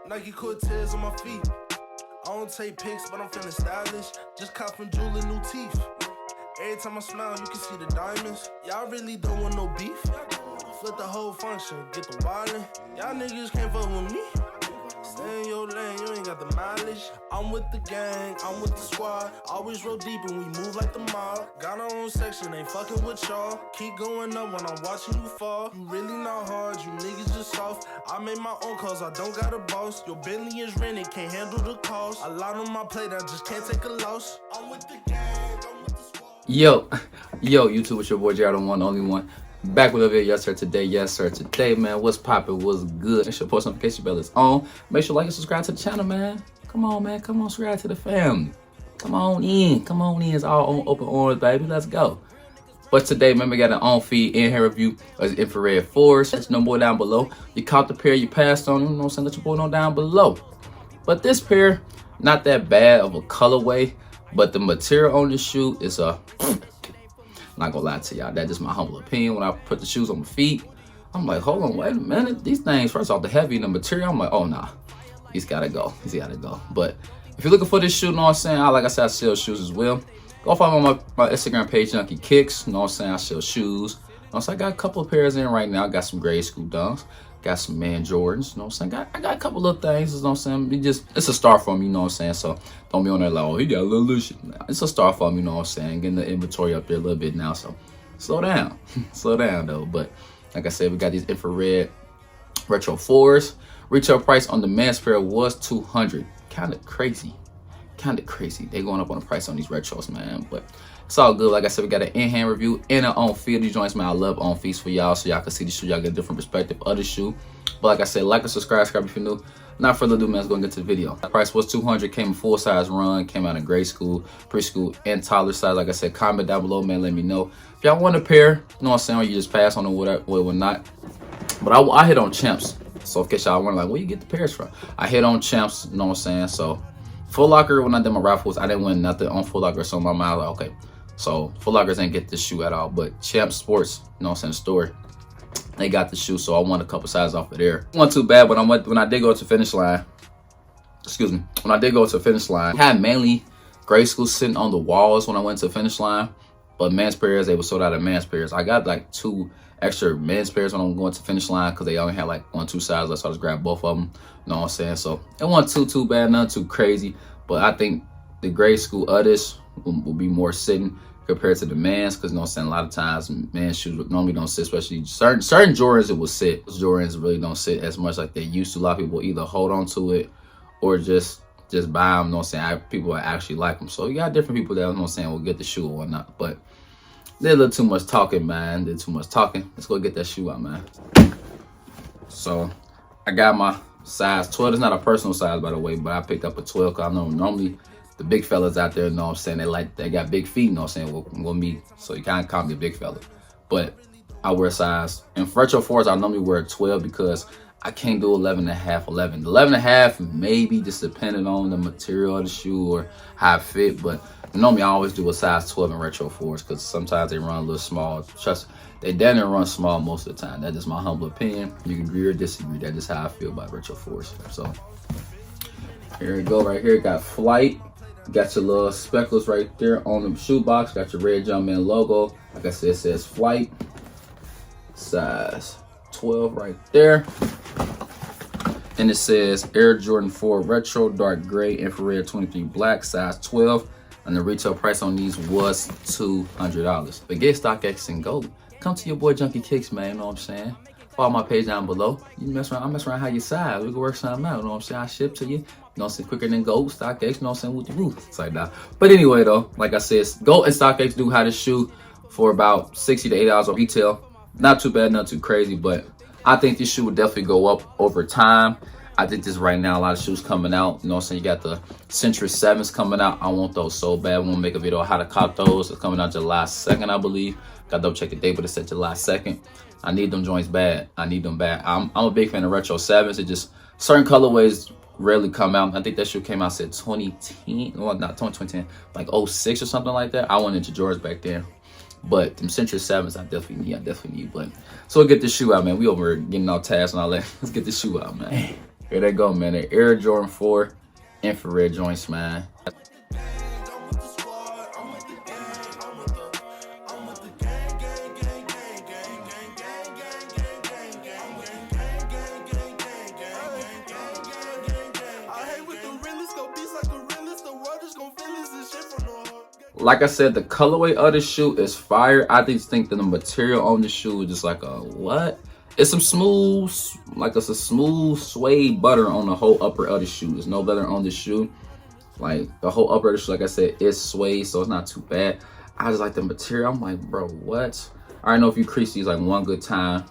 Nike Cortez on my feet. I don't take pics, but I'm feeling stylish. Just cop from Jewel new teeth. Every time I smile, you can see the diamonds. Y'all really don't want no beef. Flip the whole function, get the wildin'. Y'all niggas can't fuck with me. Stay in your lane, you ain't got the mileage. I'm with the gang, I'm with the squad. Always roll deep and we move like the mob. Got our own section, ain't fucking with y'all. Keep going up when I'm watching you fall. You really not hard, you niggas just soft. I made my own calls, I don't got a boss. Your Bentley is rented, can't handle the cost. A lot on my plate, I just can't take a loss. I'm with the gang, I'm with the squad. Yo, YouTube, it's your boy Jared, the one, only one. Back with a video, yes sir, today, man. What's poppin', what's good? Make sure post notification bell is on. Make sure like and subscribe to the channel, man. Come on, man, come on, subscribe to the family. Come on in, it's all on open arms, baby, let's go. But today, man, we got an on-feed in-hand review of the Infrared Force. Let you know more down below. You caught the pair, you passed on them, you know what I'm saying? Let your boy know down below. But this pair, not that bad of a colorway, but the material on this shoe is a... Not gonna lie to y'all, that's just my humble opinion. When I put the shoes on my feet, I'm like, hold on, wait a minute. These things, first off, the heavy and the material, I'm like, oh nah, he's gotta go. But if you're looking for this shoe, you know what I'm saying? Like I said, I sell shoes as well. Go follow me on my Instagram page, Junkie Kicks. You know what I'm saying? I sell shoes. Also, I got a couple of pairs in right now. I got some grade school dunks. Got some man Jordans. You know what I'm saying? I got a couple of things. You know what I'm saying? It's a start for me. You know what I'm saying? So don't be on there like, oh, he got a little shit. It's a start for me. You know what I'm saying? Getting the inventory up there a little bit now. So slow down. Slow down, though. But like I said, we got these infrared retro 4s. Retail price on the men's pair was $200. Kind of crazy. They going up on the price on these retros, man. But it's all good. Like I said, we got an in-hand review and an on-field. These joints, man, I love on-feeds for y'all, so y'all can see the shoe. Y'all get a different perspective of the shoe. But like I said, like and subscribe if you're new. Not further ado, man, let's go and get to the video. The price was $200. Came in full-size run. Came out in grade school, preschool, and toddler size. Like I said, comment down below, man. Let me know if y'all want a pair. You know what I'm saying? Or you just pass on it, whatever, not. But I hit on Champs. So in case y'all wonder, like, where you get the pairs from? I hit on Champs. You know what I'm saying? So Foot Locker, when I did my raffles, I didn't win nothing on Foot Locker. So my mind, like, okay. So Foot Lockers ain't get this shoe at all, but Champ Sports, you know what I'm saying, store, they got the shoe, so I won a couple sizes off of there. Wasn't too bad, but when I did go to finish line, I had mainly grade school sitting on the walls when I went to finish line, but men's pairs, they were sold out of men's pairs. I got like 2 extra men's pairs when I'm going to finish line because they only had like 1, 2 sizes, so I just grabbed both of them, you know what I'm saying? So it wasn't too bad, nothing too crazy, but I think the grade school others will be more sitting compared to the men's, because you know what I'm saying, a lot of times men's shoes normally don't sit, especially certain Jordans it will sit. Jordans really don't sit as much like they used to. A lot of people either hold on to it or just buy them, you know what I'm saying. People actually like them. So you got different people that, you know what I'm saying, will get the shoe or whatnot. But did a little too much talking, man. Let's go get that shoe out, man. So I got my size 12. It's not a personal size, by the way, but I picked up a 12 because I know normally the big fellas out there, you know what I'm saying, they got big feet, you know what I'm saying, with me, so you kind of call me a big fella. But I wear size, in retro 4s, I normally wear 12 because I can't do 11 and a half. 11 and a half, maybe, just depending on the material of the shoe or how it fit, but normally I always do a size 12 in retro 4s because sometimes they run a little small. Trust me, they definitely run small most of the time. That's just my humble opinion. You can agree or disagree. That's just how I feel about retro 4s. So here we go, right here, got Flight. Got your little speckles right there on the shoebox. Got your red Jumpman logo. Like I said, it says Flight. Size 12 right there. And it says Air Jordan 4 Retro Dark Gray Infrared 23 Black, size 12. And the retail price on these was $200. But get StockX and go. Come to your boy Junkie Kicks, man. You know what I'm saying? Follow my page down below. You mess around, I mess around how you size. We can work something out. You know what I'm saying? I ship to you. You know what I'm saying? Quicker than Goat, StockX, you know what I'm saying? With the roof. It's like that. But anyway, though, like I said, Goat and StockX do have this shoe for about $60 to $80 on retail. Not too bad, not too crazy, but I think this shoe would definitely go up over time. I think this right now, a lot of shoes coming out. You know what I'm saying? You got the Century 7s coming out. I want those so bad. We want to make a video on how to cop those. It's coming out July 2nd, I believe. Got to double check the date, but it said July 2nd. I need them joints bad. I need them bad. I'm a big fan of retro 7s. It just, certain colorways rarely come out. I think that shoe came out, said 2010. Well, not 2010, like 06 or something like that. I went into Jordans back then. But them Century 7s, I definitely need. But so we'll get this shoe out, man. We over getting all tasks and all that. Let's get this shoe out, man. Here they go, man. The Air Jordan 4 infrared joints, man. Like I said, the colorway of the shoe is fire. I just think that the material on the shoe is just like a what? It's some smooth, like it's a smooth suede butter on the whole upper of the shoe. There's no butter on the shoe. Like the whole upper of the shoe, like I said, is suede, so it's not too bad. I just like the material. I'm like, bro, what? I already know if you crease these like one good time,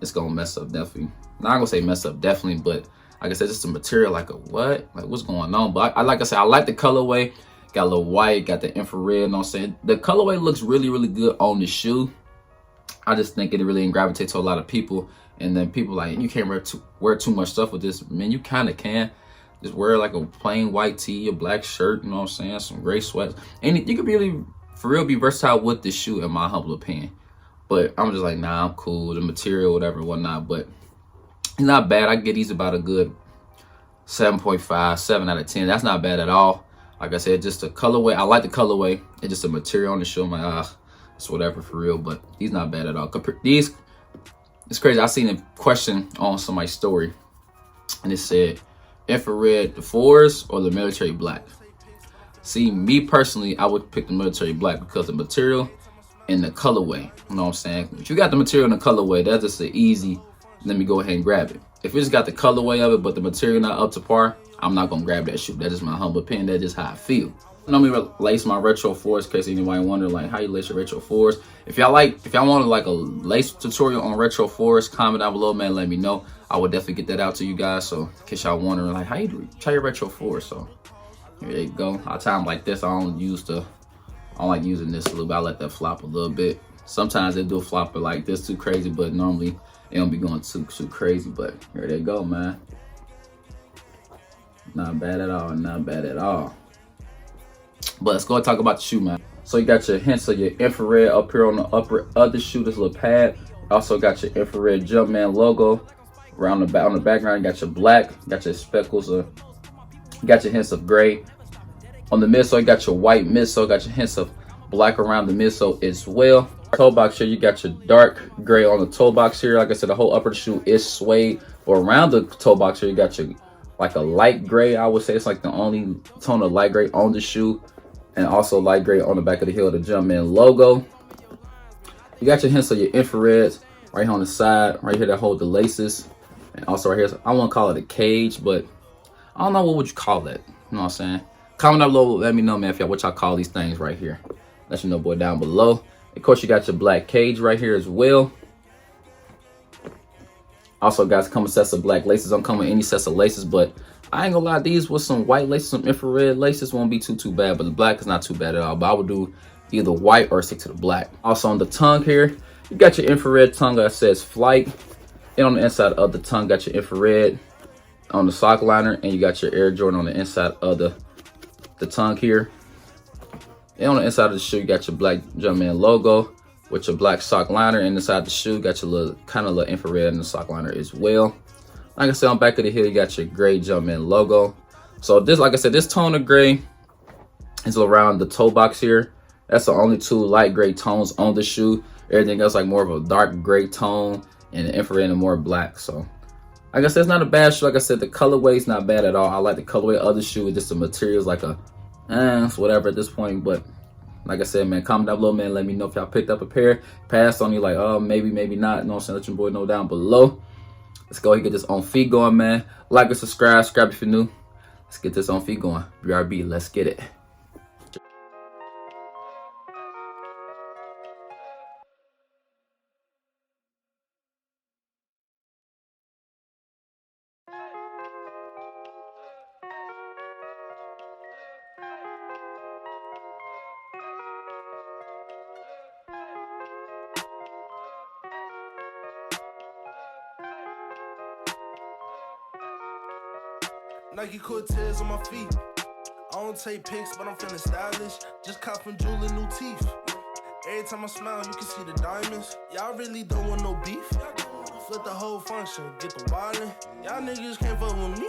it's gonna mess up definitely. Not gonna say mess up definitely, but like I said, just the material, like a what? Like what's going on? But I like I said, I like the colorway. Got a little white, got the infrared, you know what I'm saying? The colorway looks really, really good on the shoe. I just think it really gravitates to a lot of people. And then people like, you can't wear too much stuff with this. Man, you kind of can. Just wear like a plain white tee, a black shirt, you know what I'm saying? Some gray sweats. And you could really, for real, be versatile with this shoe, in my humble opinion. But I'm just like, nah, I'm cool. The material, whatever, whatnot. But it's not bad. I get these about a good 7.5, 7 out of 10. That's not bad at all. Like I said, just the colorway. I like the colorway. It's just the material on the shoe. I'm like, it's whatever for real. But these not bad at all. These, it's crazy. I seen a question on somebody's story, and it said, infrared, the 4s or the military black? See, me personally, I would pick the military black because of the material and the colorway. You know what I'm saying? If you got the material and the colorway, that's just an easy, let me go ahead and grab it. If it's got the colorway of it, but the material not up to par, I'm not gonna grab that shoe. That's just my humble opinion. That's just how I feel. I normally lace my retro 4s in case anybody wonder like how you lace your retro 4s. If y'all want like a lace tutorial on retro 4s, comment down below, man. Let me know. I would definitely get that out to you guys. So in case y'all wondering like how you try your retro 4s. So here you go. I tie them like this. I don't like using this a little bit. I let that flop a little bit. Sometimes they do a flopper like this too crazy, but normally they don't be going too crazy. But here they go, man. Not bad at all, not bad at all. But let's go and talk about the shoe, man. So you got your hints of your infrared up here on the upper of the shoe, this little pad. Also got your infrared Jumpman logo. Around the back, on the background, you got your black, got your speckles, you got your hints of gray. On the midsole, you got your white midsole, got your hints of black around the midsole as well. Toe box here, you got your dark gray on the toe box here. Like I said, the whole upper of the shoe is suede. But around the toe box here, you got your like a light gray. I would say it's like the only tone of light gray on the shoe, and also light gray on the back of the heel of the Jumpman logo. You got your hints of your infrareds right here on the side, right here that hold the laces, and also right here, I won't call it a cage, but I don't know, what would you call that? You know what I'm saying? Comment down below, let me know, man, if y'all what y'all call these things right here. Let you know, boy, down below. Of course, you got your black cage right here as well. Also, guys, come with sets of black laces. I'm coming with any sets of laces, but I ain't gonna lie, these with some white laces, some infrared laces won't be too bad, but the black is not too bad at all. But I would do either white or stick to the black. Also on the tongue here, you got your infrared tongue that says Flight. And on the inside of the tongue, got your infrared on the sock liner, and you got your Air Jordan on the inside of the tongue here. And on the inside of the shoe, you got your black Jumpman logo with your black sock liner, and inside the shoe got your little kind of little infrared in the sock liner as well. Like I said, on back of the heel, you got your gray Jumpman logo. So this, like I said, this tone of gray is around the toe box here. That's the only two light gray tones on the shoe. Everything else like more of a dark gray tone, and the infrared and more black. So like I said, it's not a bad shoe. Like I said, the colorway is not bad at all. I like the colorway of the shoe. It's just the materials like a it's whatever at this point. But like I said, man, comment down below, man. Let me know if y'all picked up a pair, passed on you like, oh, maybe not. You know what I'm saying? Let your boy know down below. Let's go ahead and get this on feet going, man. Like and subscribe if you're new. Let's get this on feet going. BRB, let's get it. Nike Cortez on my feet. I don't take pics, but I'm feeling stylish. Just cop from Jewel new teeth. Every time I smile, you can see the diamonds. Y'all really don't want no beef. Flip the whole function, get the wildin'. Y'all niggas can't fuck with me.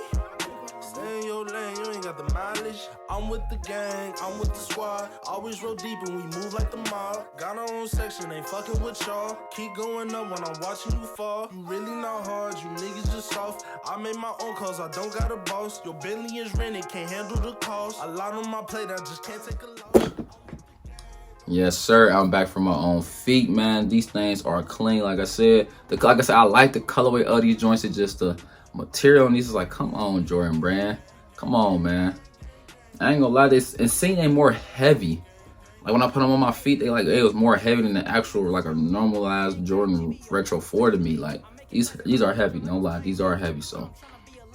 Stay in your lane, you ain't got the mileage. I'm with the gang, I'm with the squad. Always roll deep and we move like the mob. Got our own section, ain't fucking with y'all. Keep going up when I'm watching you fall. You really not hard, you niggas just soft. I made my own calls, I don't got a boss. Your Bentley is rented, can't handle the cost. A lot on my plate, I just can't take a loss. Yes, sir. I'm back from my own feet, man. These things are clean. Like I said, I like the colorway of these joints. It's just the material on these is like, come on, Jordan Brand. Come on, man. I ain't gonna lie, this and seeing they more heavy. Like when I put them on my feet, they like it was more heavy than the actual like a normalized Jordan Retro 4 to me. Like these are heavy, no lie, these are heavy. So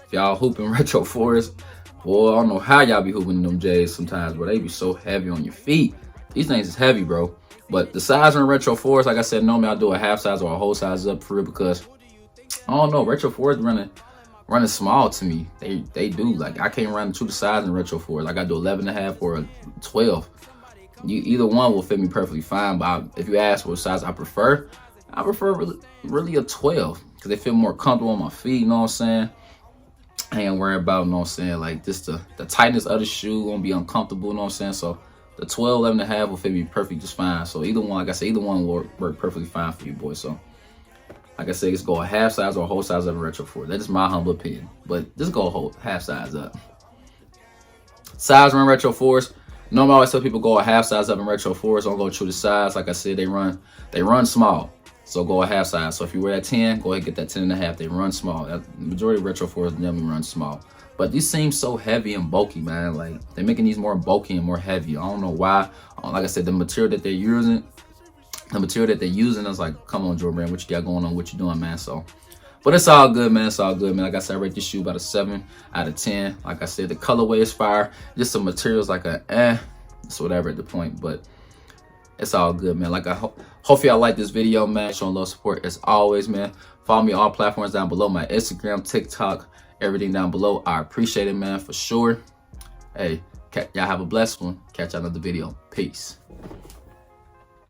if y'all hooping Retro 4s, boy, I don't know how y'all be hooping them J's sometimes, but they be so heavy on your feet. These things is heavy, bro. But the size on Retro 4s, like I said, normally I'll do a half size or a whole size up for real because I don't know, Retro 4s running small to me. They do. Like I can't run to the size in Retro 4s. I gotta do 11.5 or a 12. Either one will fit me perfectly fine. But if you ask what size I prefer really a 12 because they feel more comfortable on my feet. You know what I'm saying? I ain't worried about, you know what I'm saying, like just the tightness of the shoe won't be uncomfortable. You know what I'm saying? So the 12, 11.5 will fit me perfectly just fine. So either one, like I said, either one will work perfectly fine for you, boys. So like I said, just go a half size or a whole size up in Retro 4. That's just my humble opinion. But just go a whole half size up. Size run Retro 4s. Normally I always tell people go a half size up in Retro 4s. Don't go true to size. Like I said, they run small. So go a half size. So if you wear that 10, go ahead and get that 10.5. They run small. The majority of Retro 4s definitely run small. But these seem so heavy and bulky, man. Like they're making these more bulky and more heavy. I don't know why. Like I said, the material that they're using is like, come on, Jordan Brand, what you got going on? What you doing, man? So, but it's all good, man. It's all good, man. Like I said, I rate this shoe about a 7 out of 10. Like I said, the colorway is fire. Just some materials like it's whatever at the point, but it's all good, man. Like hope y'all like this video, man. Showing love support as always, man. Follow me on all platforms down below. My Instagram, TikTok, everything down below. I appreciate it, man, for sure. Hey, y'all have a blessed one. Catch y'all another video. Peace.